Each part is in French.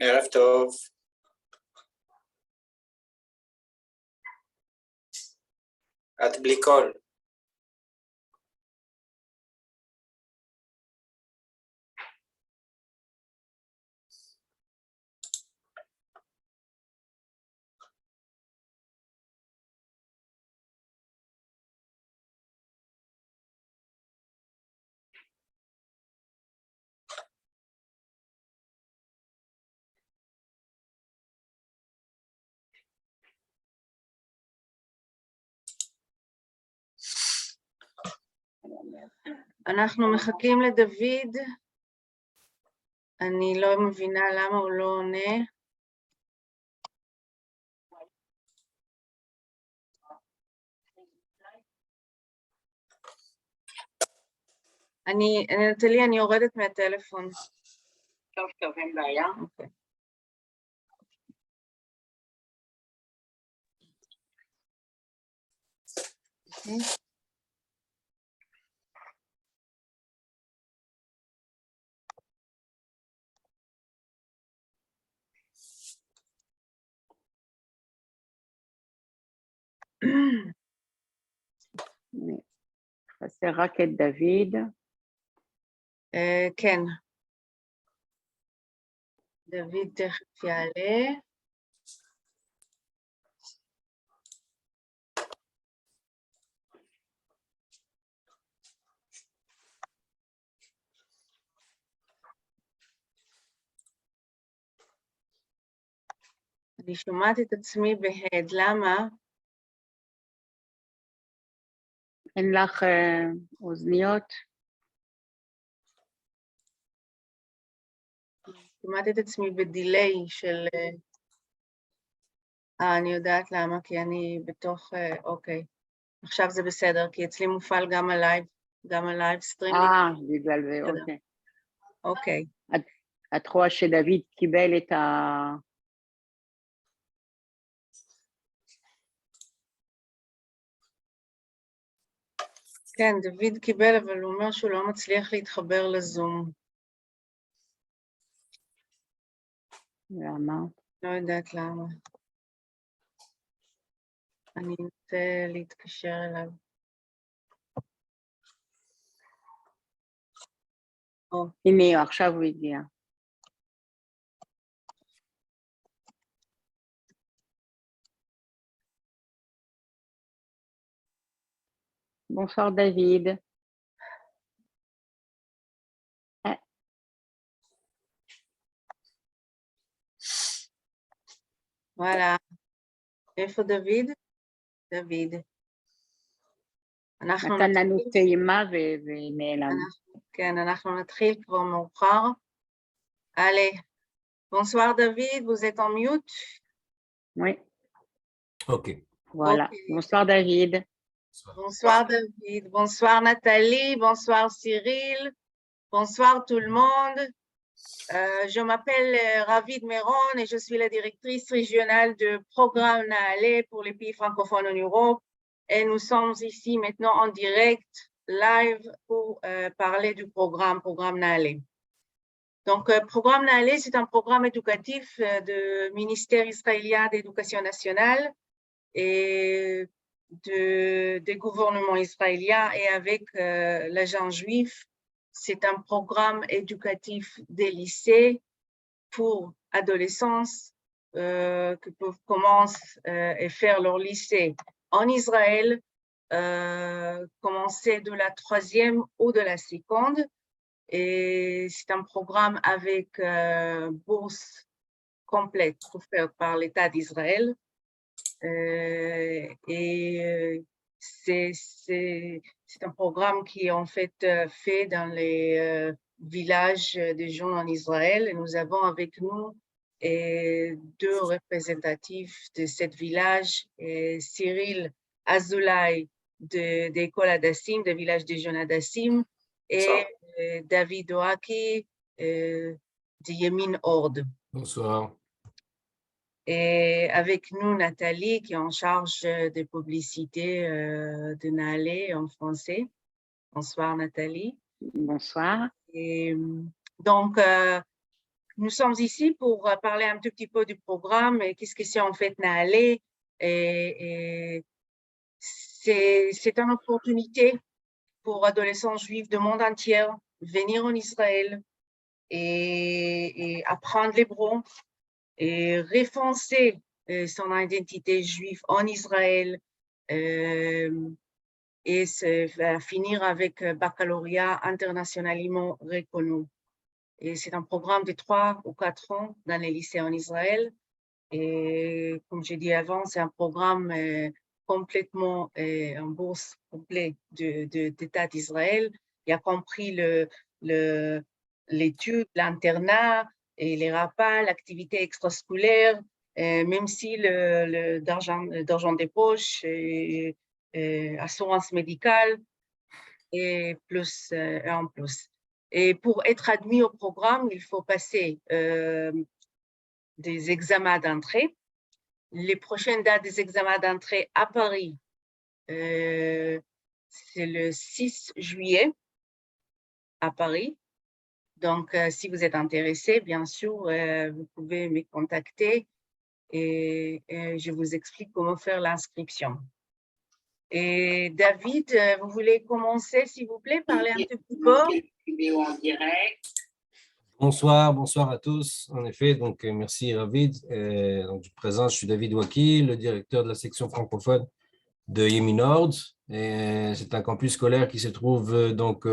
ערב טוב. את בלי קול. אנחנו מחכים לדוד, אני לא מבינה למה הוא לא עונה. נטלי, אני יורדת מהטלפון. טוב, אין בעיה. אוקיי. חסר רק את דוד. כן. דוד תכף יעלה. אני שומעת את עצמי בהד, למה? אין לך אוזניות? שומעת את עצמי בדיליי של... אני יודעת למה, כי אני בתוך... אוקיי. עכשיו זה בסדר, כי אצלי מופעל גם הלייב סטרימינג. בגלל זה, אוקיי. אוקיי. את רואה שדוד קיבל את ה... כן, דוד קיבל, אבל הוא אומר שהוא לא מצליח להתחבר לזום. למה? לא יודעת למה. אני רוצה להתקשר אליו. הנה, עכשיו הוא הגיע. Bonsoir David. וואלה. איפה דוד? דוד. נתן לנו טעימה ונעלם. כן, אנחנו נתחיל כבר מאוחר. Allez. Bonsoir David, vous êtes en mute? Oui. Ok. Voilà. Okay. Bonsoir David. Bonsoir David. Bonsoir Nathalie. Bonsoir Cyril. Bonsoir tout le monde. Je m'appelle Ravid Meron et je suis la directrice régionale de programme Naale pour les pays francophones en Europe. Et nous sommes ici maintenant en direct, live, pour parler du programme Naale. Donc, programme Naale, c'est un programme éducatif du ministère israélien d'éducation nationale et des gouvernements israéliens et avec l'agent juif. C'est un programme éducatif des lycées pour adolescents qui peuvent commencer et faire leur lycée en Israël, commencer de la 3e ou de la 2e. Et c'est un programme avec bourse complète offerte par l'État d'Israël. Et c'est un programme qui est en fait fait dans les villages des gens en Israël. Et nous avons avec nous 2 représentatifs de ce village, Cyril Azoulay d'école Hadassim, du village des jeunes Hadassim, et David Oaki de Yemin Ord. Bonsoir. Et avec nous, Nathalie, qui est en charge de publicité de Naale en français. Bonsoir, Nathalie. Bonsoir. Et donc, nous sommes ici pour parler un tout petit peu du programme et qu'est-ce que c'est en fait Naale. Et c'est une opportunité pour adolescents juifs du monde entier venir en Israël et apprendre l'hébreu et renforcer son identité juive en Israël et finir avec un baccalauréat internationalement reconnu. Et c'est un programme de 3 ou 4 ans dans les lycées en Israël. Et comme j'ai dit avant, c'est un programme complètement en bourse complet d'État d'Israël. Il a compris l'étude, l'internat et les repas, l'activité extrascolaire, même si d'argent des poches, assurance médicale et plus en plus. Et pour être admis au programme, il faut passer des examens d'entrée. Les prochaines dates des examens d'entrée à Paris, c'est le 6 juillet à Paris. Donc, si vous êtes intéressé, bien sûr, vous pouvez me contacter et je vous explique comment faire l'inscription. Et David, vous voulez commencer, s'il vous plaît, parler un tout petit peu? Bonsoir à tous. En effet, donc merci Ravid. Donc, je présente, je suis David Waki, le directeur de la section francophone de Yemi Nord. C'est un campus scolaire qui se trouve donc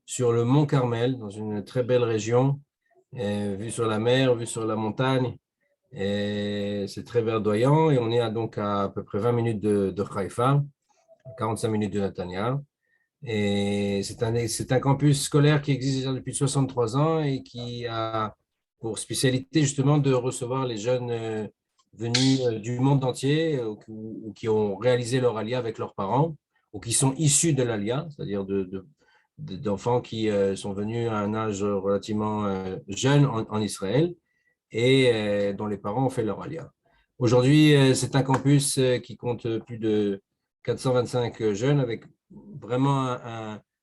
sur le Mont Carmel, dans une très belle région, vue sur la mer, vue sur la montagne. C'est très verdoyant et on est donc à peu près 20 minutes de Haïfa, 45 minutes de Netanya. Et c'est un campus scolaire qui existe déjà depuis 63 ans et qui a pour spécialité justement de recevoir les jeunes venus du monde entier ou qui ont réalisé leur alia avec leurs parents ou qui sont issus de l'alia, c'est-à-dire d'enfants qui sont venus à un âge relativement jeune en Israël et dont les parents ont fait leur alia. Aujourd'hui, c'est un campus qui compte plus de 425 jeunes avec vraiment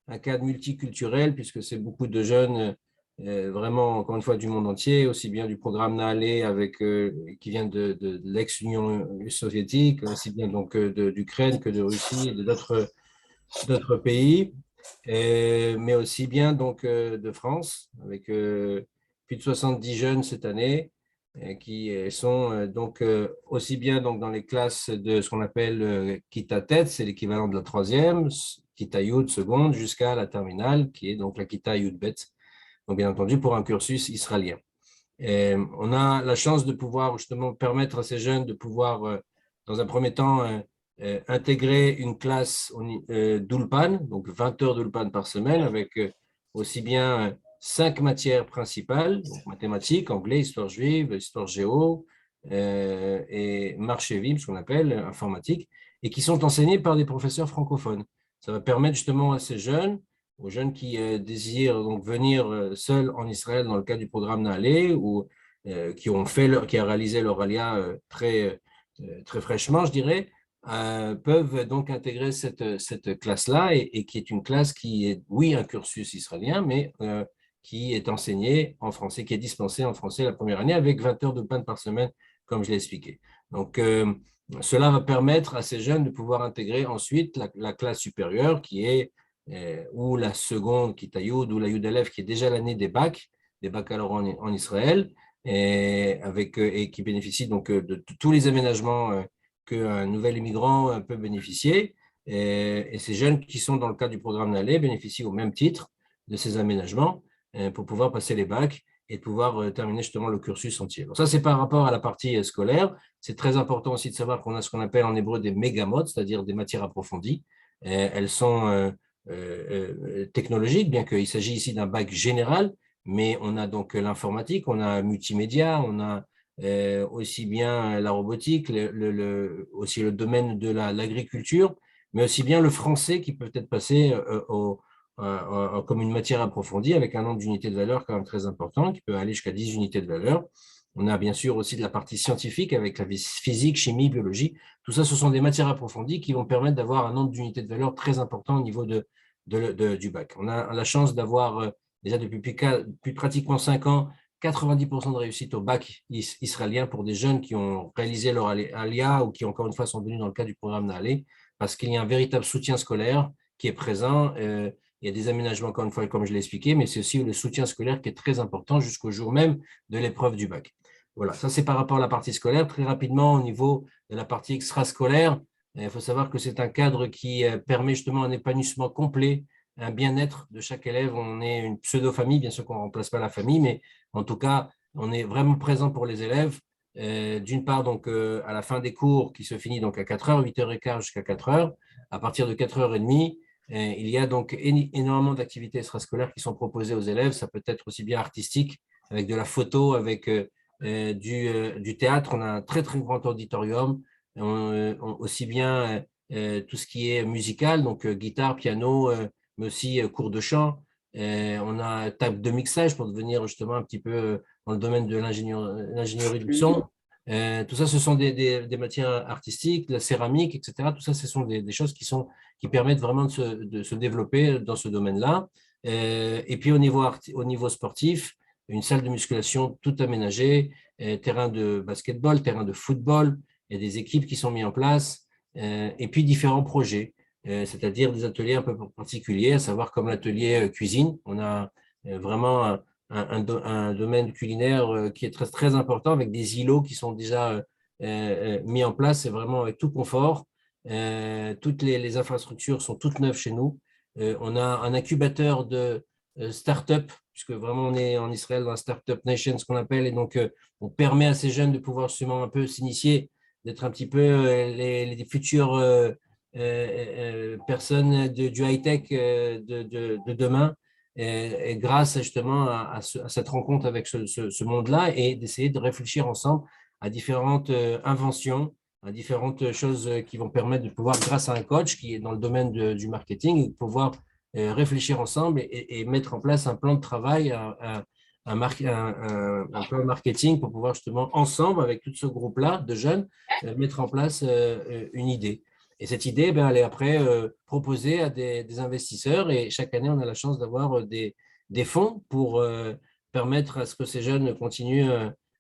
un cadre multiculturel puisque c'est beaucoup de jeunes vraiment, encore une fois, du monde entier, aussi bien du programme Naale avec, qui vient de l'ex-Union soviétique, aussi bien donc d'Ukraine que de Russie et d'autres pays, mais aussi bien donc de France avec plus de 70 jeunes cette année qui sont donc aussi bien donc dans les classes de ce qu'on appelle Kita Tet, c'est l'équivalent de la troisième, Kita Yud seconde, jusqu'à la terminale, qui est donc la Kita Yud Bet, donc bien entendu pour un cursus israélien. Et on a la chance de pouvoir justement permettre à ces jeunes de pouvoir, dans un premier temps, intégrer une classe d'Ulpan, donc 20 heures d'Ulpan par semaine, avec aussi bien 5 matières principales, donc mathématiques, anglais, histoire juive, histoire géo et marché-vie, ce qu'on appelle informatique, et qui sont enseignés par des professeurs francophones. Ça va permettre justement à ces jeunes, aux jeunes qui désirent donc venir seuls en Israël dans le cadre du programme Naale ou qui ont réalisé leur alia très fraîchement, je dirais, peuvent donc intégrer cette classe-là et qui est une classe qui est, oui, un cursus israélien, mais qui est enseigné en français, qui est dispensé en français la première année avec 20 heures de panne par semaine, comme je l'ai expliqué. Donc, cela va permettre à ces jeunes de pouvoir intégrer ensuite la classe supérieure qui est ou la seconde, Kita Yud, ou la Yud Aleph, qui est déjà l'année des bacs, des baccalauréats en Israël, et qui bénéficie donc de tous les aménagements qu'un nouvel immigrant peut bénéficier. Et ces jeunes qui sont dans le cadre du programme Naale bénéficient au même titre de ces aménagements pour pouvoir passer les bacs et de pouvoir terminer justement le cursus entier. Donc ça, c'est par rapport à la partie scolaire. C'est très important aussi de savoir qu'on a ce qu'on appelle en hébreu des mégamodes, c'est-à-dire des matières approfondies. Elles sont technologiques, bien qu'il s'agit ici d'un bac général, mais on a donc l'informatique, on a multimédia, on a aussi bien la robotique, aussi le domaine de l'agriculture, mais aussi bien le français qui peut être passé comme une matière approfondie avec un nombre d'unités de valeur quand même très important, qui peut aller jusqu'à 10 unités de valeur. On a bien sûr aussi de la partie scientifique avec la physique, chimie, biologie. Tout ça, ce sont des matières approfondies qui vont permettre d'avoir un nombre d'unités de valeur très important au niveau du bac. On a la chance d'avoir déjà depuis pratiquement 5 ans, 90% de réussite au bac israélien pour des jeunes qui ont réalisé leur Alia ou qui, encore une fois, sont venus dans le cadre du programme Na'aleh, parce qu'il y a un véritable soutien scolaire qui est présent. Il y a des aménagements, encore une fois, comme je l'ai expliqué, mais c'est aussi le soutien scolaire qui est très important jusqu'au jour même de l'épreuve du bac. Voilà, ça c'est par rapport à la partie scolaire. Très rapidement, au niveau de la partie extrascolaire, il faut savoir que c'est un cadre qui permet justement un épanouissement complet, un bien-être de chaque élève. On est une pseudo-famille, bien sûr qu'on ne remplace pas la famille, mais en tout cas, on est vraiment présent pour les élèves. D'une part, donc, à la fin des cours qui se finit donc à 4h, 8h15 jusqu'à 4h, à partir de 4h30, il y a donc énormément d'activités extrascolaires qui sont proposées aux élèves. Ça peut être aussi bien artistique, avec de la photo, avec du théâtre. On a un très, très grand auditorium, aussi bien tout ce qui est musical, donc guitare, piano, mais aussi cours de chant. On a table de mixage pour devenir justement un petit peu dans le domaine de l'ingénierie du son. Tout ça, ce sont des matières artistiques, de la céramique, etc. Tout ça, ce sont des choses qui permettent vraiment de se développer dans ce domaine-là. Et puis, au niveau sportif, une salle de musculation tout aménagée, terrain de basketball, terrain de football, il y a des équipes qui sont mises en place, et puis différents projets, c'est-à-dire des ateliers un peu particuliers, à savoir comme l'atelier cuisine. On a vraiment un domaine culinaire qui est très, très important, avec des îlots qui sont déjà mis en place, c'est vraiment avec tout confort. Toutes les infrastructures sont toutes neuves chez nous. On a un incubateur de start-up, puisque vraiment on est en Israël dans la Start-up Nation, ce qu'on appelle, et donc on permet à ces jeunes de pouvoir justement un peu s'initier, d'être un petit peu les futures personnes du high-tech de demain, et grâce justement à cette rencontre avec ce monde-là, et d'essayer de réfléchir ensemble à différentes inventions, à différentes choses qui vont permettre de pouvoir, grâce à un coach qui est dans le domaine du marketing, de pouvoir réfléchir ensemble et mettre en place un plan de travail, un plan marketing pour pouvoir justement ensemble, avec tout ce groupe-là de jeunes, mettre en place une idée. Et cette idée, ben, elle est après proposée à des investisseurs, et chaque année, on a la chance d'avoir des fonds pour permettre à ce que ces jeunes continuent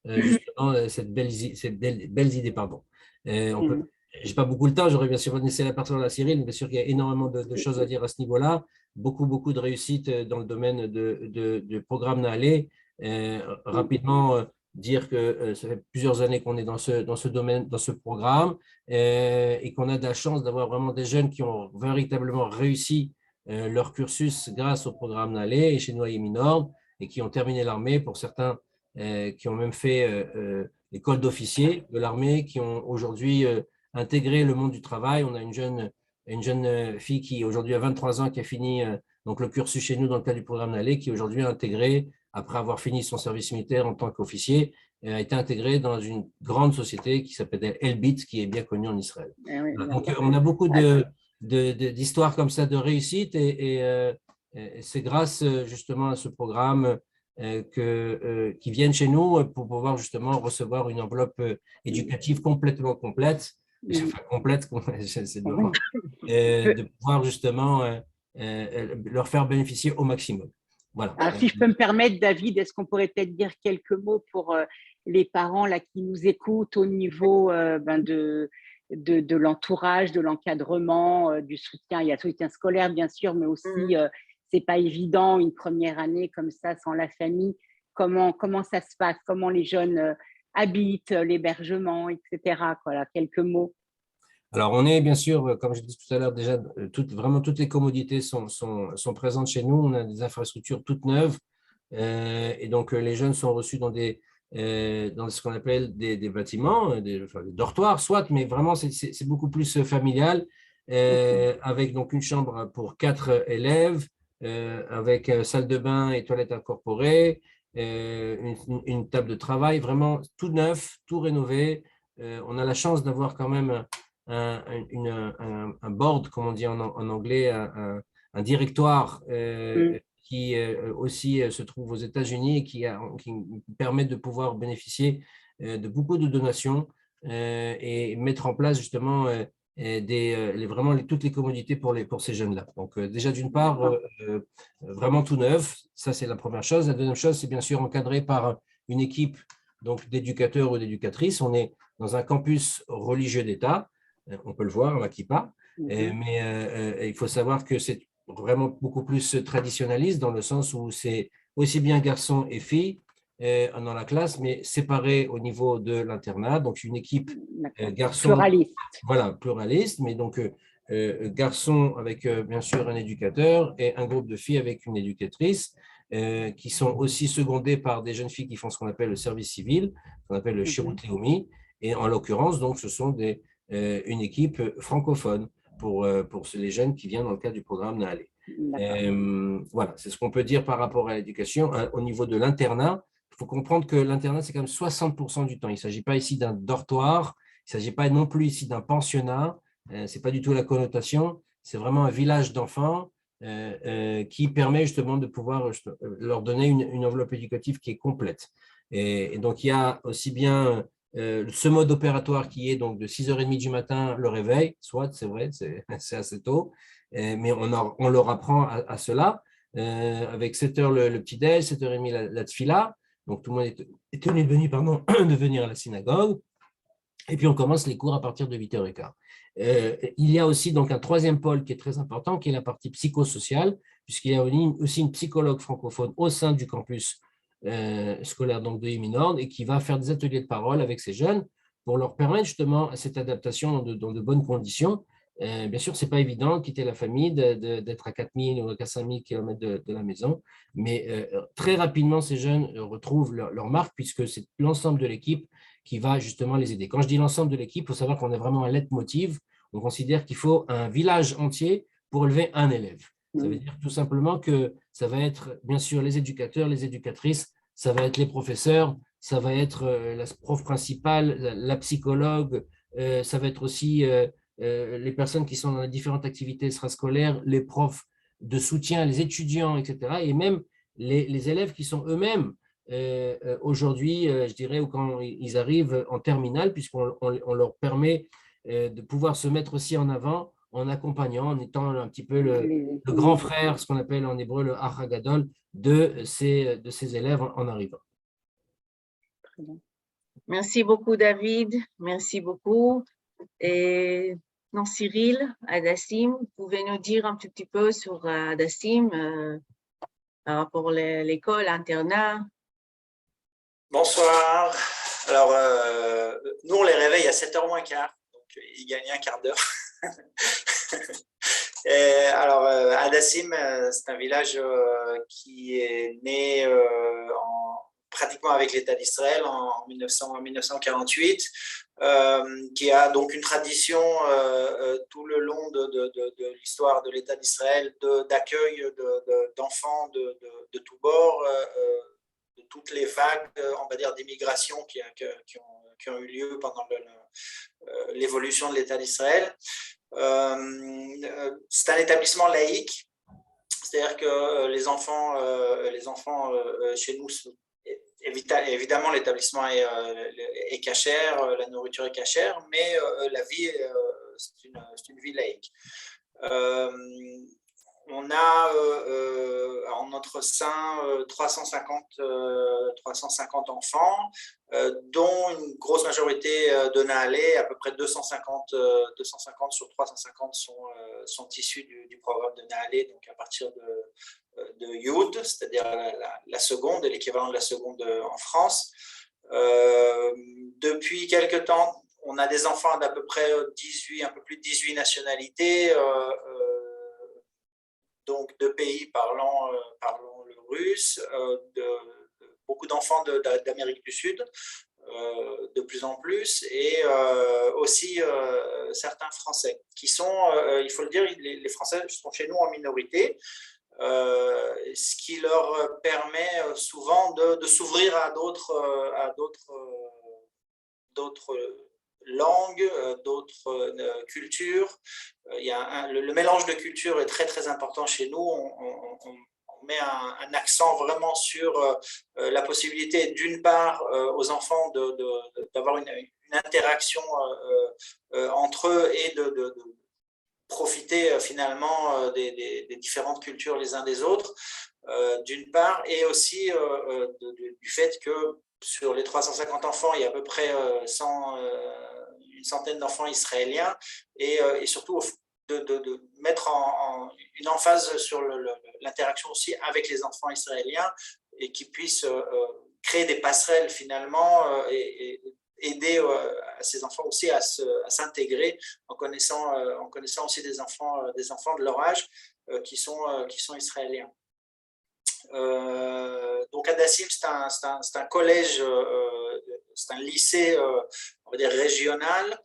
justement ces belles idées. Pardon. Je n'ai pas beaucoup de temps, j'aurais bien sûr laissé la parole à Cyril, mais bien sûr qu'il y a énormément de choses à dire à ce niveau-là. Beaucoup de réussite dans le domaine du programme Na'aleh. Rapidement, dire que ça fait plusieurs années qu'on est dans ce domaine, dans ce programme, et qu'on a de la chance d'avoir vraiment des jeunes qui ont véritablement réussi leur cursus grâce au programme Na'aleh et chez nous à Yeminord, et qui ont terminé l'armée, pour certains qui ont même fait l'école d'officier de l'armée, qui ont aujourd'hui intégré le monde du travail. On a une jeune fille qui aujourd'hui a 23 ans, qui a fini donc le cursus chez nous dans le cadre du programme Na'aleh, qui aujourd'hui a intégré, après avoir fini son service militaire en tant qu'officier, a été intégré dans une grande société qui s'appelle Elbit, qui est bien connue en Israël. Donc, on a beaucoup d'histoires comme ça de réussite, et c'est grâce justement à ce programme qui viennent chez nous pour pouvoir justement recevoir une enveloppe éducative complètement complète, enfin complète, c'est normal, de pouvoir justement leur faire bénéficier au maximum. Voilà. Alors, si je peux me permettre, David, est-ce qu'on pourrait peut-être dire quelques mots pour les parents là, qui nous écoutent au niveau de l'entourage, de l'encadrement, du soutien? Il y a le soutien scolaire, bien sûr, mais aussi, c'est pas évident une première année comme ça, sans la famille. Comment ça se passe? Comment les jeunes habitent, l'hébergement, etc. Voilà, quelques mots. Alors, on est bien sûr, comme je disais tout à l'heure, déjà, vraiment toutes les commodités sont présentes chez nous. On a des infrastructures toutes neuves, et donc les jeunes sont reçus dans ce qu'on appelle des bâtiments, des dortoirs, soit, mais vraiment, c'est beaucoup plus familial, avec donc une chambre pour 4 élèves, avec salle de bain et toilettes incorporées, une table de travail, vraiment tout neuf, tout rénové. On a la chance d'avoir quand même un board, comme on dit en anglais, un directoire qui aussi se trouve aux États-Unis, et qui permet de pouvoir bénéficier de beaucoup de donations, et mettre en place justement vraiment toutes les commodités pour ces jeunes-là. Donc déjà d'une part, vraiment tout neuf, ça c'est la première chose. La deuxième chose, c'est bien sûr encadré par une équipe donc d'éducateurs ou d'éducatrices. On est dans un campus religieux d'État. On peut le voir, on a Kippa. Mais il faut savoir que c'est vraiment beaucoup plus traditionnaliste dans le sens où c'est aussi bien garçons et filles dans la classe, mais séparés au niveau de l'internat. Donc, une équipe garçons, pluraliste. voilà, pluraliste, mais donc garçons avec bien sûr un éducateur et un groupe de filles avec une éducatrice qui sont aussi secondées par des jeunes filles qui font ce qu'on appelle le service civil, qu'on appelle le Shirut Leumi. Et en l'occurrence, donc, ce sont une équipe francophone pour les jeunes qui viennent dans le cadre du programme Nahalé. Voilà, c'est ce qu'on peut dire par rapport à l'éducation. Au niveau de l'internat, il faut comprendre que l'internat, c'est quand même 60% du temps. Il ne s'agit pas ici d'un dortoir, il ne s'agit pas non plus ici d'un pensionnat, ce n'est pas du tout la connotation, c'est vraiment un village d'enfants qui permet justement de pouvoir leur donner une enveloppe éducative qui est complète. Et donc, il y a aussi bien ce mode opératoire qui est donc de 6h30 du matin, le réveil, soit, c'est vrai, c'est assez tôt, mais on leur apprend à cela, avec 7h le petit-déj, 7h30 la tfila, donc tout le monde est tenu de venir à la synagogue, et puis on commence les cours à partir de 8h15. Il y a aussi donc un troisième pôle qui est très important, qui est la partie psychosociale, puisqu'il y a aussi une psychologue francophone au sein du campus scolaire donc de Yeminord et qui va faire des ateliers de parole avec ces jeunes pour leur permettre justement cette adaptation dans de bonnes conditions. Bien sûr, ce n'est pas évident de quitter la famille, d'être à 4000 ou à 5000 km de la maison, mais très rapidement, ces jeunes retrouvent leur marque puisque c'est l'ensemble de l'équipe qui va justement les aider. Quand je dis l'ensemble de l'équipe, il faut savoir qu'on a vraiment un leitmotiv. On considère qu'il faut un village entier pour élever un élève. Ça veut dire tout simplement que ça va être, bien sûr, les éducateurs, les éducatrices, ça va être les professeurs, ça va être la prof principale, la psychologue, ça va être aussi les personnes qui sont dans les différentes activités extrascolaires, les profs de soutien, les étudiants, etc. Et même les élèves qui sont eux-mêmes aujourd'hui, je dirais, ou quand ils arrivent en terminale, puisqu'on leur permet de pouvoir se mettre aussi en avant en accompagnant, en étant un petit peu le grand frère, ce qu'on appelle en hébreu le Achagadol, de ces élèves en arrivant. Merci beaucoup, David. Merci beaucoup. Et non, Cyril, Hadassim, vous pouvez nous dire un petit peu sur Hadassim par rapport à l'école, l'internat? Bonsoir. Alors, nous, on les réveille à 7h moins quart, donc ils gagnent un quart d'heure. Alors, Hadassim, c'est un village qui est né pratiquement avec l'État d'Israël en 1948, qui a donc une tradition tout le long de l'histoire de l'État d'Israël d'accueil d'enfants de tous bords, de toutes les vagues, on va dire, d'immigration qui ont eu lieu pendant l'évolution de l'État d'Israël. C'est un établissement laïque, c'est-à-dire que les enfants chez nous, évidemment l'établissement est cachère, la nourriture est cachère, mais la vie, c'est une vie laïque. On a en notre sein 350 enfants, dont une grosse majorité de Nahalé, à peu près 250 sur 350 sont issus du programme de Nahalé, donc à partir de Yud, c'est-à-dire la seconde, l'équivalent de la seconde en France. Depuis quelques temps, on a des enfants d'à peu près un peu plus de 18 nationalités, donc de pays parlant le russe, beaucoup d'enfants d'Amérique du Sud, de plus en plus, et aussi certains Français, qui sont, il faut le dire, les Français sont chez nous en minorité, ce qui leur permet souvent de s'ouvrir à d'autres langues, d'autres cultures. Le mélange de cultures est très très important chez nous. On met un accent vraiment sur la possibilité, d'une part, aux enfants d'avoir une interaction entre eux et de profiter finalement des différentes cultures les uns des autres, d'une part, et aussi du fait que sur les 350 enfants, il y a à peu près une centaine d'enfants israéliens et surtout de mettre une emphase sur l'interaction aussi avec les enfants israéliens et qu'ils puissent créer des passerelles finalement et aider à ces enfants aussi à s'intégrer en connaissant aussi des enfants de leur âge qui sont israéliens. Donc Hadassim, c'est un collège, c'est un lycée, on va dire régional.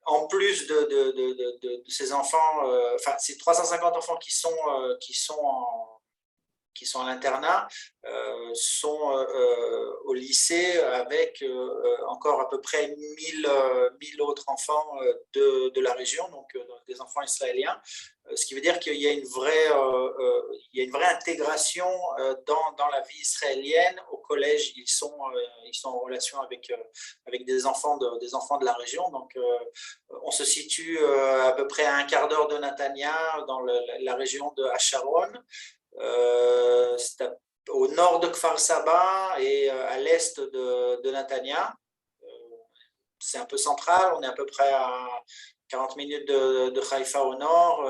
En plus de ces enfants, enfin, c'est 350 enfants qui sont à l'internat, sont au lycée avec encore à peu près 1000 autres enfants de la région, donc des enfants israéliens. Ce qui veut dire qu'il y a une vraie intégration dans la vie israélienne. Au collège, ils sont en relation avec des enfants de la région. Donc, on se situe à peu près à un quart d'heure de Netanya, dans la région de Hasharon. C'est au nord de Kfar Saba et à l'est de Netanya. C'est un peu central, on est à peu près à 40 minutes de Haïfa au nord,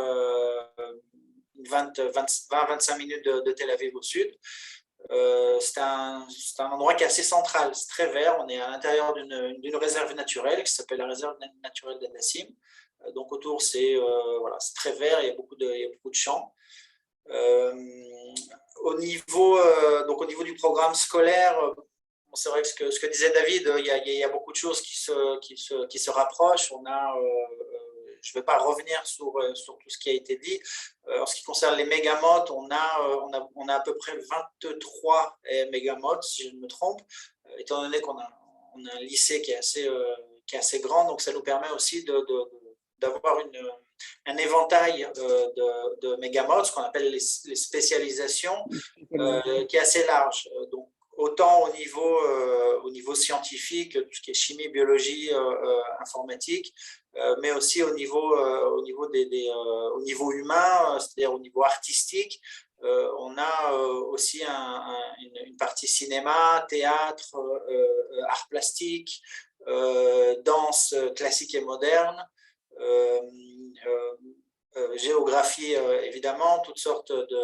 20-25 minutes de Tel Aviv au sud. C'est un endroit qui est assez central, c'est très vert, on est à l'intérieur d'une réserve naturelle qui s'appelle la réserve naturelle d'Hadassim. Donc autour, c'est très vert, il y a beaucoup de champs. Au niveau du programme scolaire, c'est vrai que ce que disait David, il y a beaucoup de choses qui se rapprochent. Je ne vais pas revenir sur tout ce qui a été dit. En ce qui concerne les mégamotes, on a à peu près 23 mégamotes, si je ne me trompe, étant donné qu'on a un lycée qui est assez grand, donc ça nous permet aussi d'avoir un éventail de mégamotes, ce qu'on appelle les spécialisations, qui est assez large. Donc, autant au niveau scientifique, tout ce qui est chimie, biologie, informatique, mais aussi au niveau humain, c'est-à-dire au niveau artistique. On a aussi une partie cinéma, théâtre, art plastique, danse classique et moderne, géographie évidemment, toutes sortes de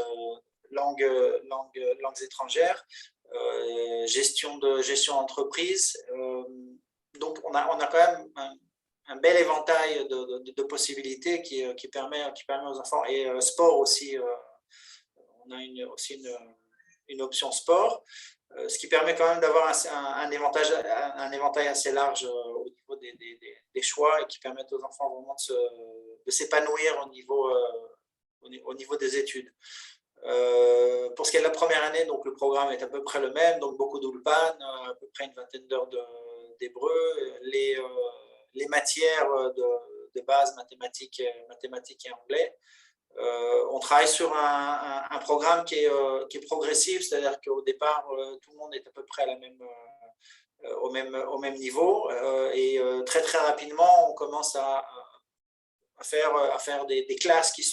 langues étrangères, gestion d'entreprise. Donc on a quand même un bel éventail de possibilités qui permet aux enfants, et sport aussi, on a aussi une option sport, ce qui permet quand même d'avoir un éventail assez large au niveau des choix, et qui permettent aux enfants vraiment de s'épanouir au niveau des études. Pour ce qui est de la première année, donc le programme est à peu près le même, donc beaucoup d'ulpan, à peu près une vingtaine d'heures d'hébreu, les matières de base, mathématiques et anglais. On travaille sur un programme qui est progressif, c'est-à-dire qu'au départ, tout le monde est à peu près au même niveau, et très très rapidement, on commence à faire des classes qui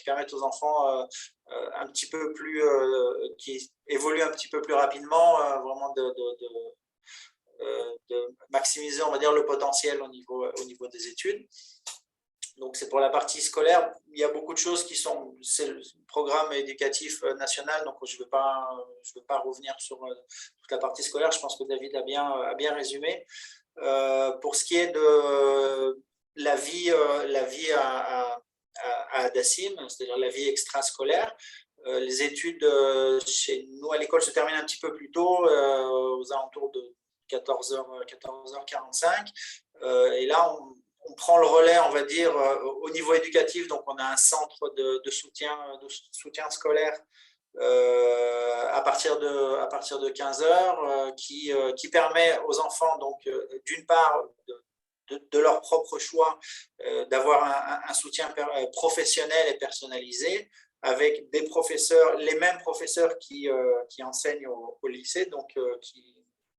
permettent aux enfants un petit peu plus, qui évoluent un petit peu plus rapidement, vraiment de maximiser, on va dire, le potentiel au niveau des études. Donc, c'est pour la partie scolaire. Il y a beaucoup de choses c'est le programme éducatif national, donc je ne vais pas revenir sur toute la partie scolaire. Je pense que David a bien résumé. Pour ce qui est de la vie à Hadassim, c'est-à-dire la vie extrascolaire, les études chez nous à l'école se terminent un petit peu plus tôt, aux alentours de 14h45. Et là, on prend le relais, on va dire, au niveau éducatif. Donc, on a un centre de soutien scolaire à partir de 15h, qui permet aux enfants, donc, d'une part, de leur propre choix, d'avoir un soutien professionnel et personnalisé, avec des professeurs, les mêmes professeurs qui enseignent au lycée, donc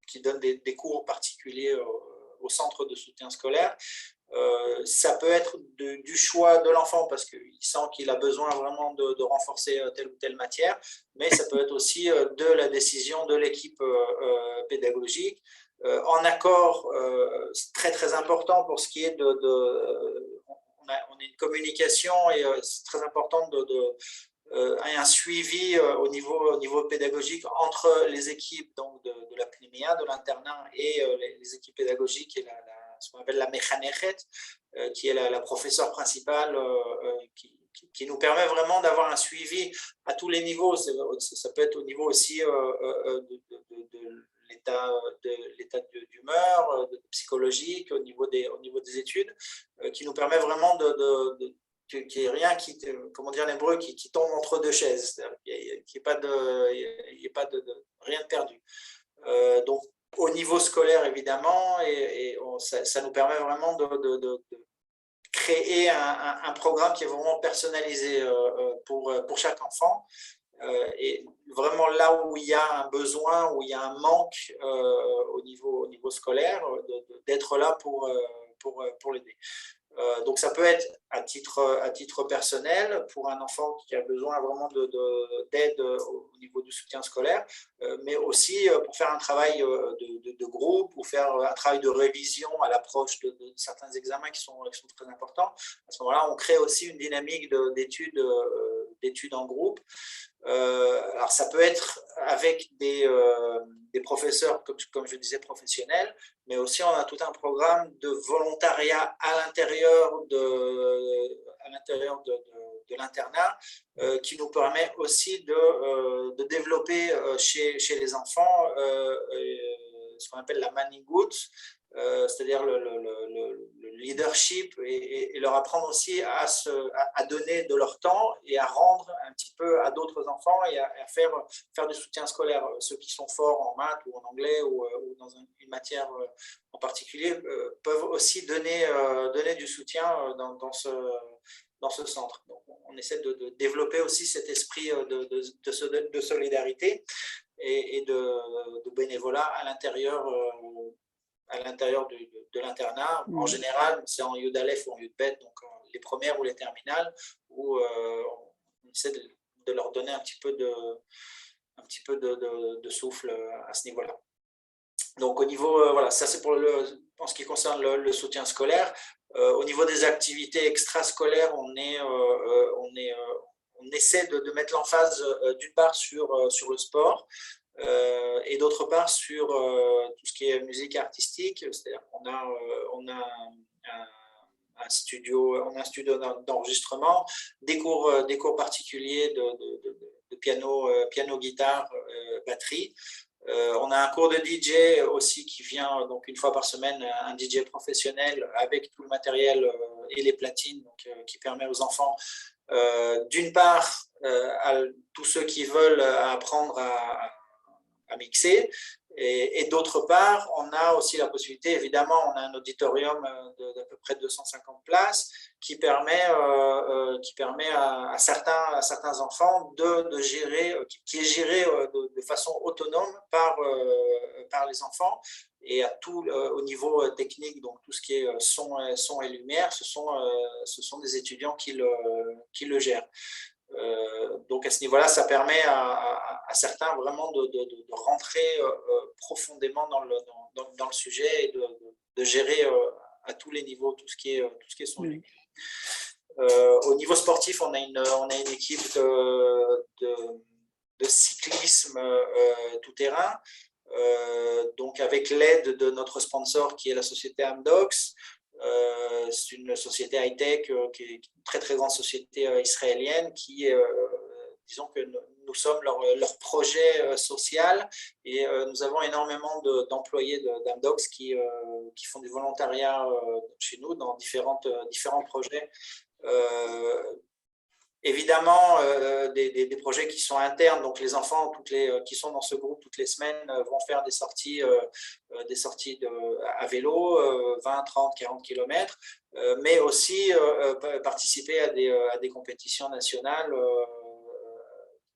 qui donnent des cours particuliers au centre de soutien scolaire, Ça peut être du choix de l'enfant parce qu'il sent qu'il a besoin vraiment de renforcer telle ou telle matière, mais ça peut être aussi de la décision de l'équipe pédagogique, en accord, c'est très très important pour ce qui est on a une communication et c'est très important un suivi au niveau pédagogique entre les équipes donc de la pnémia, de l'internat et les équipes pédagogiques et ce qu'on appelle la méchanechet, qui est la professeure principale qui nous permet vraiment d'avoir un suivi à tous les niveaux. Ça peut être au niveau aussi de l'état d'humeur, psychologique, au niveau des études, qui nous permet vraiment qu'il n'y ait rien qui, comment dire en hébreu, qui tombe entre deux chaises, qu'il n'y ait pas rien de perdu. Donc, au niveau scolaire, évidemment, ça nous permet vraiment de créer un programme qui est vraiment personnalisé pour chaque enfant. Et vraiment là où il y a un besoin, où il y a un manque au niveau scolaire, d'être là pour l'aider. Donc ça peut être à titre personnel pour un enfant qui a besoin vraiment d'aide au niveau du soutien scolaire, mais aussi pour faire un travail de groupe ou faire un travail de révision à l'approche de certains examens qui sont très importants. À ce moment-là, on crée aussi une dynamique d'études en groupe. Alors ça peut être avec des professeurs, comme je disais, professionnels, mais aussi on a tout un programme de volontariat à l'intérieur de l'internat qui nous permet aussi de développer chez les enfants ce qu'on appelle la manigut, c'est-à-dire le leadership et leur apprendre aussi à donner de leur temps et à rendre un petit peu à d'autres enfants et à faire du soutien scolaire. Ceux qui sont forts en maths ou en anglais ou dans une matière en particulier peuvent aussi donner du soutien dans ce centre. Donc, on essaie de développer aussi cet esprit de solidarité et de bénévolat à l'intérieur de l'internat. En général, c'est en Yud Aleph ou en Yud Bet, donc les premières ou les terminales, où on essaie de leur donner un petit peu de souffle à ce niveau-là. Donc au niveau, voilà, ça c'est en ce qui concerne le soutien scolaire. Au niveau des activités extrascolaires, on essaie de mettre l'emphase d'une part sur le sport, et d'autre part sur tout ce qui est musique artistique, c'est-à-dire qu'on a un studio d'enregistrement, des cours particuliers de piano, guitare, batterie. On a un cours de DJ aussi qui vient donc une fois par semaine, un DJ professionnel avec tout le matériel et les platines, donc, qui permet aux enfants d'une part à tous ceux qui veulent apprendre à mixer, et d'autre part, on a aussi la possibilité, évidemment, on a un auditorium d'à peu près 250 places qui permet à certains enfants de gérer, qui est géré de façon autonome par les enfants, et à tout au niveau technique, donc tout ce qui est son et lumière, ce sont des étudiants qui le gèrent. Donc à ce niveau-là, ça permet à certains vraiment de rentrer profondément dans le sujet et de gérer à tous les niveaux tout ce qui est son lieu. Au niveau sportif, on a une équipe de cyclisme tout terrain, donc avec l'aide de notre sponsor qui est la société Amdocs. C'est une société high-tech qui est une très très grande société israélienne qui, disons que nous sommes leur projet social, et nous avons énormément d'employés d'Amdocs qui font du volontariat chez nous dans différents projets. Évidemment, des projets qui sont internes, donc les enfants qui sont dans ce groupe toutes les semaines vont faire des sorties à vélo, 20, 30, 40 km, mais aussi participer à des compétitions nationales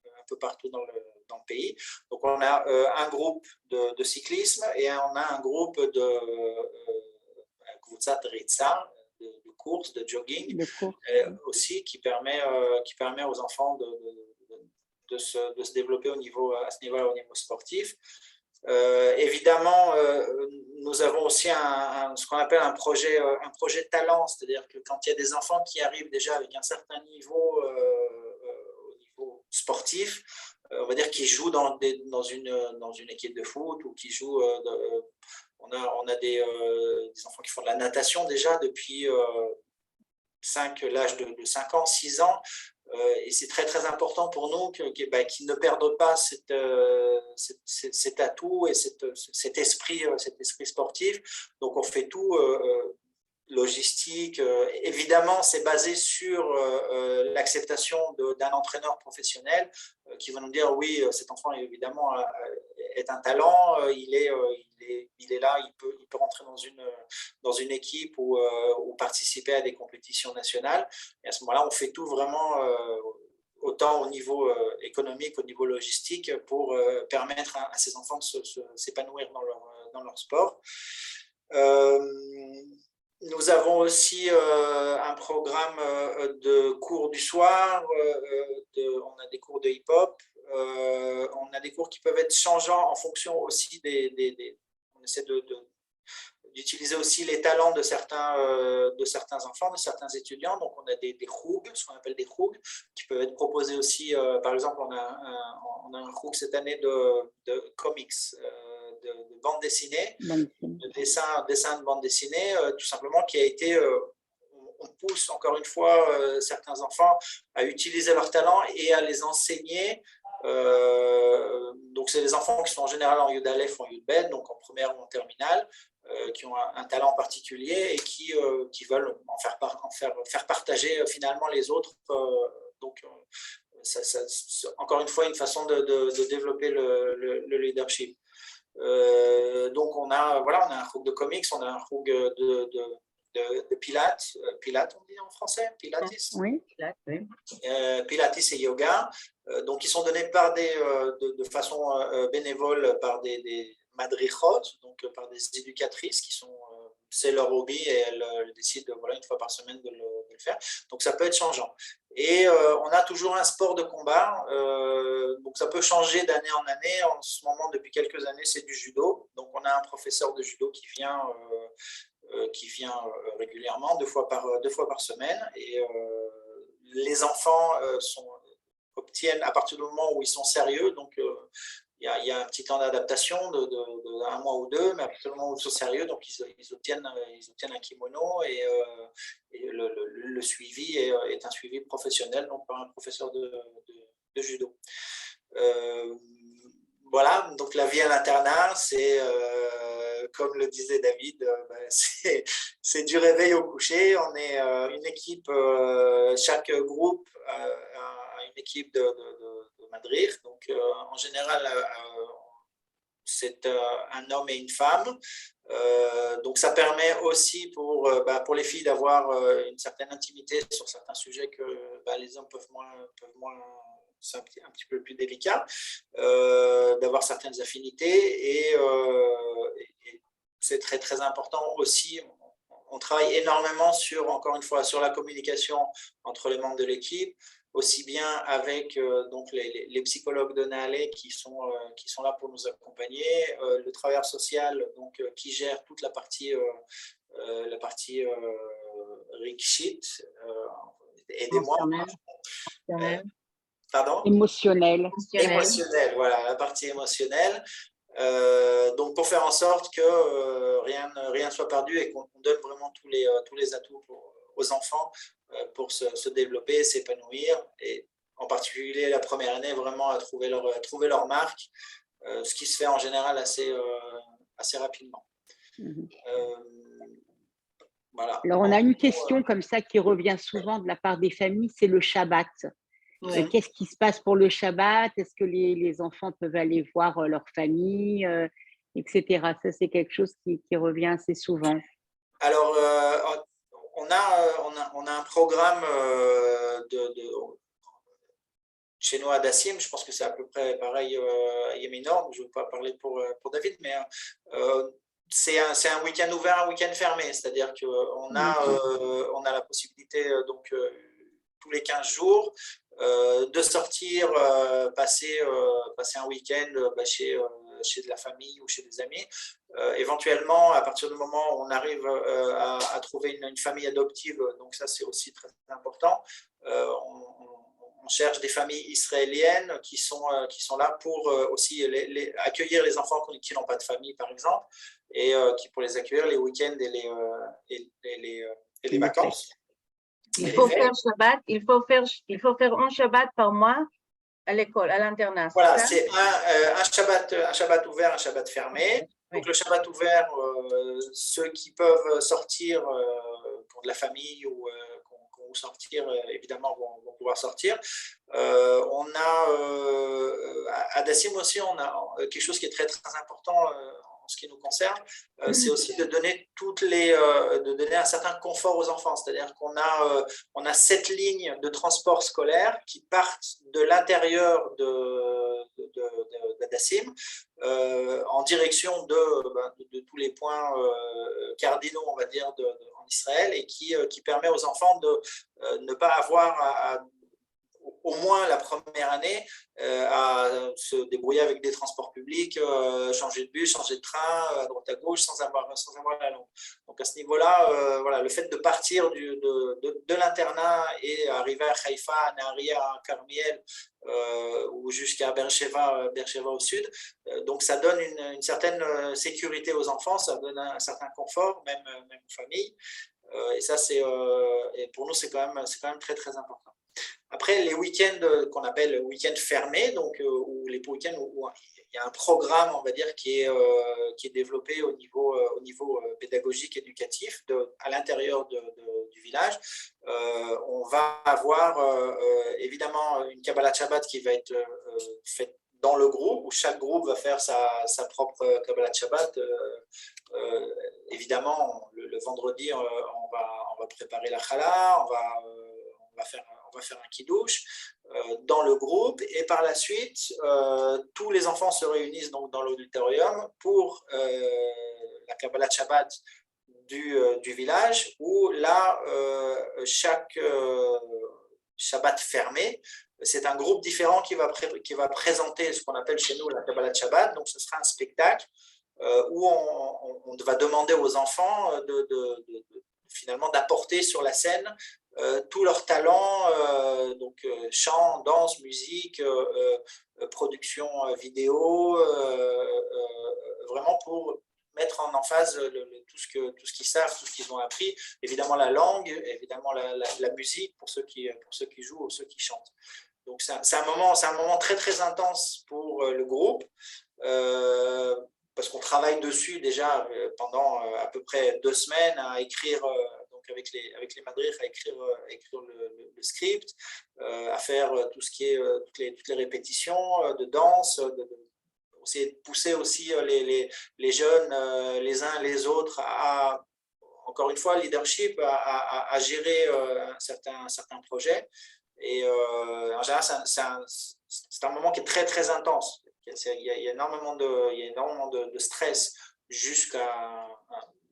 un peu partout dans le pays. Donc on a un groupe de cyclisme et on a un groupe de Kvoutzat Ritza, de course, de jogging, de course. aussi, qui permet aux enfants de se développer à ce niveau-là, au niveau sportif. Évidemment, nous avons aussi ce qu'on appelle un projet talent, c'est-à-dire que quand il y a des enfants qui arrivent déjà avec un certain niveau au niveau sportif, on va dire qu'ils jouent dans une équipe de foot ou qui jouent. On a des enfants qui font de la natation déjà depuis l'âge de 5 ans, 6 ans. Et c'est très, très important pour nous qu'ils ne perdent pas cet atout et cet esprit sportif. Donc, on fait tout, logistique. Évidemment, c'est basé sur l'acceptation d'un entraîneur professionnel qui va nous dire, oui, cet enfant, évidemment, est un talent, il est là, il peut rentrer dans une équipe ou participer à des compétitions nationales. Et à ce moment-là, on fait tout vraiment autant au niveau économique, au niveau logistique, pour permettre à ces enfants de s'épanouir dans leur sport. Nous avons aussi un programme de cours du soir, on a des cours de hip-hop, on a des cours qui peuvent être changeants en fonction aussi on essaie d'utiliser aussi les talents de certains enfants, de certains étudiants. Donc, on a des rougs, ce qu'on appelle des rougs, qui peuvent être proposés aussi. Par exemple, on a un roug cette année de comics, de bande dessinée, de dessin de bande dessinée, tout simplement, qui a été... on pousse encore une fois certains enfants à utiliser leurs talents et à les enseigner. Donc, c'est des enfants qui sont en général en Yud Aleph ou en Yud Bet, donc en première ou en terminale, qui ont un talent particulier et qui veulent faire partager finalement les autres. Donc, encore une fois, une façon de développer le leadership. Donc, on a un roug de comics, on a un roug de pilates, on dit en français, pilates. Oui. Pilates et yoga, donc ils sont donnés de façon bénévole par des madrichot, donc par des éducatrices qui sont, c'est leur hobby et elles décident une fois par semaine de le faire. Donc ça peut être changeant. Et on a toujours un sport de combat, donc ça peut changer d'année en année. En ce moment, depuis quelques années, c'est du judo. Donc on a un professeur de judo qui vient régulièrement, deux fois par semaine. Et les enfants obtiennent, à partir du moment où ils sont sérieux, donc il y a un petit temps d'adaptation d'un mois ou deux, mais à partir du moment où ils sont sérieux, donc ils obtiennent un kimono et le suivi est un suivi professionnel, donc par un professeur de judo. Voilà, donc la vie à l'internat, c'est, comme le disait David, c'est du réveil au coucher. On est une équipe, chaque groupe a une équipe de madrir. Donc, en général, c'est un homme et une femme. Donc, ça permet aussi pour les filles d'avoir une certaine intimité sur certains sujets que les hommes peuvent moins c'est un petit peu plus délicat, d'avoir certaines affinités et c'est très très important aussi. On travaille énormément encore une fois, sur la communication entre les membres de l'équipe, aussi bien avec donc les psychologues de Nahalé qui sont là pour nous accompagner, le travailleur social donc qui gère toute la partie Rikshit, aidez-moi. Pardon ? Émotionnel, voilà, la partie émotionnelle. Donc, pour faire en sorte que rien ne soit perdu et qu'on donne vraiment tous les atouts aux enfants pour se développer, s'épanouir, et en particulier la première année, vraiment à trouver leur marque, ce qui se fait en général assez rapidement. Voilà. Alors, on a une question comme ça qui revient souvent de la part des familles, c'est le Shabbat. Ouais. Qu'est-ce qui se passe pour le Shabbat? Est-ce que les enfants peuvent aller voir leur famille, etc. Ça, c'est quelque chose qui revient assez souvent. Alors, on a un programme chez nous à Dassim. Je pense que c'est à peu près pareil à Yeminor. Je ne veux pas parler pour David, mais c'est un week-end ouvert, un week-end fermé, c'est-à-dire qu'on on a la possibilité donc tous les 15 jours de sortir, passer un week-end chez de la famille ou chez des amis. Éventuellement, à partir du moment où on arrive à trouver une famille adoptive, donc ça c'est aussi très important, on cherche des familles israéliennes qui sont là pour aussi accueillir les enfants qui n'ont pas de famille, par exemple, et pour les accueillir les week-ends et les vacances. Il faut faire Shabbat, il faut faire un Shabbat par mois à l'école, à l'internat. Voilà, c'est un Shabbat ouvert, un Shabbat fermé. Oui. Donc le Shabbat ouvert, ceux qui peuvent sortir pour de la famille ou sortir, évidemment, vont pouvoir sortir. On a à Dassim aussi, on a quelque chose qui est très très important en ce qui nous concerne, c'est aussi de donner de donner un certain confort aux enfants. C'est-à-dire qu'on a 7 lignes de transport scolaire qui partent de l'intérieur de Dassim en direction de tous les points cardinaux, on va dire, en Israël, et qui permet aux enfants de ne pas avoir au moins la première année, à se débrouiller avec des transports publics, changer de bus, changer de train, à droite à gauche, sans avoir la langue. Donc à ce niveau-là, voilà, le fait de partir de l'internat et arriver à Haïfa, à Nahariya, à Carmiel, ou jusqu'à Beersheva au sud, donc ça donne une certaine sécurité aux enfants, ça donne un certain confort, même aux familles. Et ça, et pour nous, c'est quand même très, très important. Après, les week-ends qu'on appelle week-ends fermés, donc ou les week-ends où il y a un programme, on va dire, qui est développé au niveau pédagogique, éducatif, à l'intérieur du village. On va avoir évidemment une Kabbalat Shabbat qui va être faite dans le groupe, où chaque groupe va faire sa propre Kabbalat Shabbat. Évidemment, le vendredi, on va préparer la challah, on va faire un kiddush dans le groupe, et par la suite, tous les enfants se réunissent donc dans l'auditorium pour la Kabbalat Shabbat du village, où là, chaque Shabbat fermé, c'est un groupe différent qui va présenter ce qu'on appelle chez nous la Kabbalat Shabbat. Donc ce sera un spectacle où on va demander aux enfants finalement d'apporter sur la scène tous leurs talents, donc chant, danse, musique, production vidéo, vraiment pour mettre en emphase tout ce qu'ils savent, tout ce qu'ils ont appris, évidemment la langue, évidemment la musique pour ceux qui jouent ou ceux qui chantent. Donc c'est un moment très très intense pour le groupe, parce qu'on travaille dessus déjà pendant à peu près 2 semaines à écrire, donc avec les madriches, à écrire le script, à faire tout ce qui est toutes les répétitions de danse, essayer de pousser aussi les jeunes les uns les autres à, encore une fois, leadership, à gérer un certain projet. Et en général, c'est un moment qui est très très intense. Il y a énormément de stress jusqu'à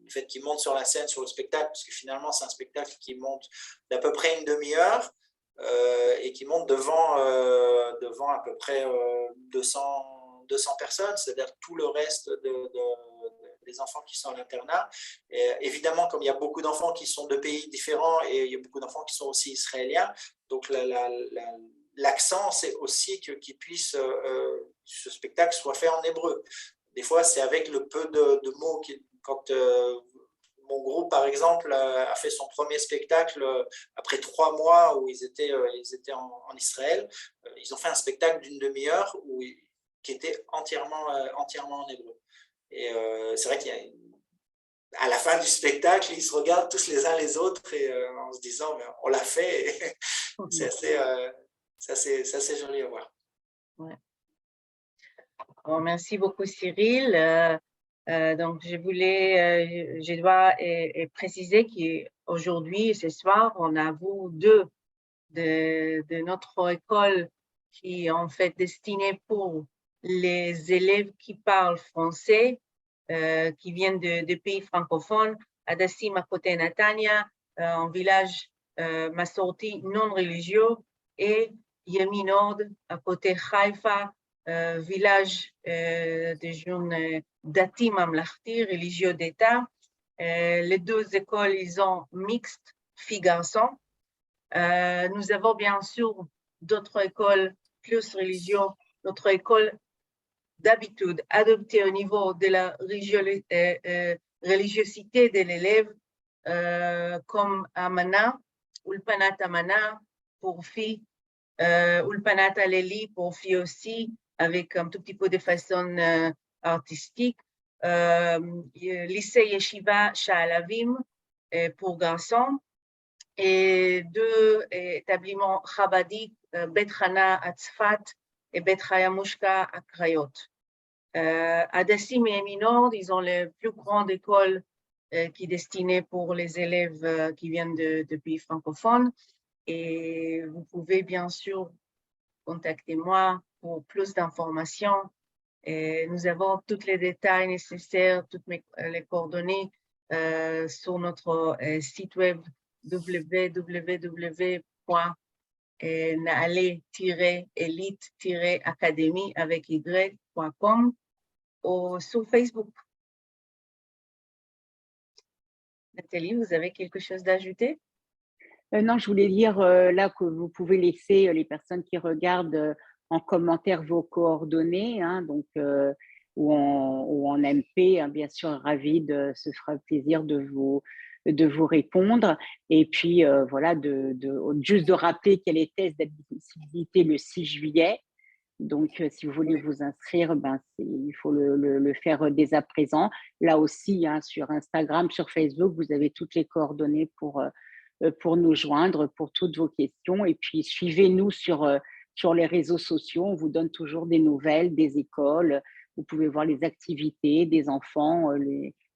le fait qu'ils montent sur la scène, sur le spectacle, parce que finalement, c'est un spectacle qui monte d'à peu près une demi-heure et qui monte devant à peu près 200 personnes, c'est-à-dire tout le reste des enfants qui sont à l'internat. Et évidemment, comme il y a beaucoup d'enfants qui sont de pays différents et il y a beaucoup d'enfants qui sont aussi israéliens, donc l'accent, c'est aussi qu'il puisse, ce spectacle soit fait en hébreu. Des fois, c'est avec le peu de mots. Quand mon groupe, par exemple, a fait son premier spectacle après 3 mois où ils étaient en Israël, ils ont fait un spectacle d'une demi-heure qui était entièrement en hébreu. Et c'est vrai qu'à la fin du spectacle, ils se regardent tous les uns les autres et en se disant, mais on l'a fait. C'est assez joli à voir. Ouais. Bon, merci beaucoup, Cyril. Donc, je dois préciser qu'aujourd'hui, ce soir, on a vous 2 de notre école qui est en fait destinée pour les élèves qui parlent français qui viennent de pays francophones. Hadassim à côté Natania, un village massorti non religieux, et Yemi Nord à côté Haïfa, village de jeunes dati mamlachti, religieux d'État. Les deux écoles, ils sont mixtes, filles-garçons. Nous avons bien sûr d'autres écoles plus religieuses, notre école d'habitude adoptée au niveau de la religiosité de l'élève, comme Amana, Ulpanat Amana pour filles, Ulpanat Aleli pour filles aussi, avec un tout petit peu de façon artistique, lycée Yeshiva Sha'alavim pour garçons, et deux établissements Chabadiques, Bet Hana à Tzfat et Bet Chayamushka à Krayot. Hadassim et Yemi Nord, ils ont les plus grandes écoles qui est destinée pour les élèves qui viennent de pays francophones. Et vous pouvez bien sûr contacter moi pour plus d'informations. Nous avons tous les détails nécessaires, toutes les coordonnées sur notre site web www.naale-elite-academy avec y.com ou sur Facebook. Nathalie, vous avez quelque chose d'ajouter? Non, je voulais dire là que vous pouvez laisser les personnes qui regardent en commentaire vos coordonnées, hein, donc, ou en MP, hein, bien sûr, Ravid se fera plaisir de vous répondre. Et puis, voilà, juste de rappeler qu'il y a les tests d'admissibilité le 6 juillet. Donc, si vous voulez vous inscrire, il faut le faire dès à présent. Là aussi, hein, sur Instagram, sur Facebook, vous avez toutes les coordonnées pour nous joindre, pour toutes vos questions. Et puis, suivez-nous sur les réseaux sociaux. On vous donne toujours des nouvelles des écoles. Vous pouvez voir les activités des enfants,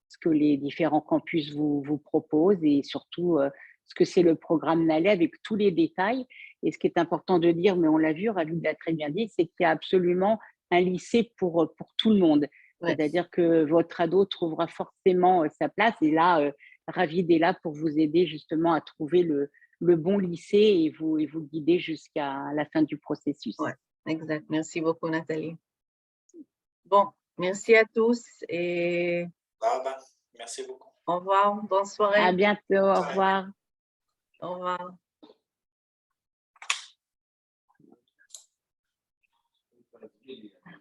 ce que les différents campus vous proposent et surtout ce que c'est le programme Naale avec tous les détails. Et ce qui est important de dire, mais on l'a vu, Ravid l'a très bien dit, c'est qu'il y a absolument un lycée pour tout le monde. Ouais. C'est-à-dire que votre ado trouvera forcément sa place. Et là, Ravid est là pour vous aider justement à trouver le bon lycée et vous guider jusqu'à la fin du processus. Oui, exact. Merci beaucoup, Nathalie. Bon, merci à tous et merci beaucoup. Au revoir, bonne soirée. À bientôt, au revoir. Au revoir.